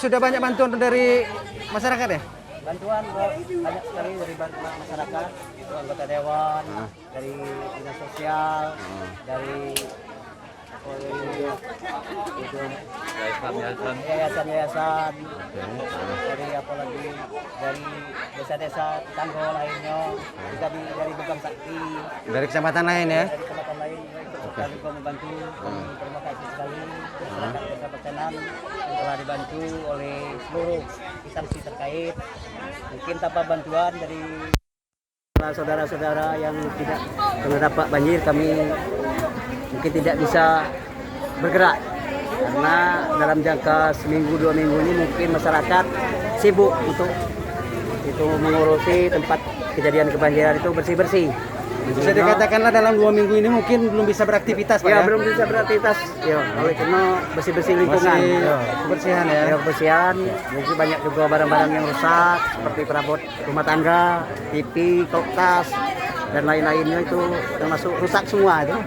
Sudah banyak bantuan dari masyarakat ya? Bantuan banyak sekali dari bantuan masyarakat, itu anggota dewan, dari dinas sosial, dari itu yayasan-yayasan, dari apa lagi, dari desa-desa tetangga lainnya, juga dari Bukam Sakti, Dari kecamatan lain ya? dari kecamatan lain, kami juga membantu. Terima kasih sekali masyarakat desa Pecanan yang telah dibantu oleh seluruh instansi terkait. Mungkin tanpa bantuan dari saudara-saudara yang tidak terdampak banjir, kami mungkin tidak bisa bergerak karena dalam jangka seminggu 2 minggu ini mungkin masyarakat sibuk untuk itu mengurusi tempat kejadian kebanjiran itu bersih-bersih. Bisa dikatakanlah dalam 2 minggu ini mungkin belum bisa beraktivitas Pak ya? Belum bisa beraktivitas ya, oleh karena bersih-bersih lingkungan. Kebersihan ya? Ya, kebersihan. Mungkin banyak juga barang-barang yang rusak seperti perabot rumah tangga, TV, kulkas dan lain-lainnya itu termasuk rusak semua itu.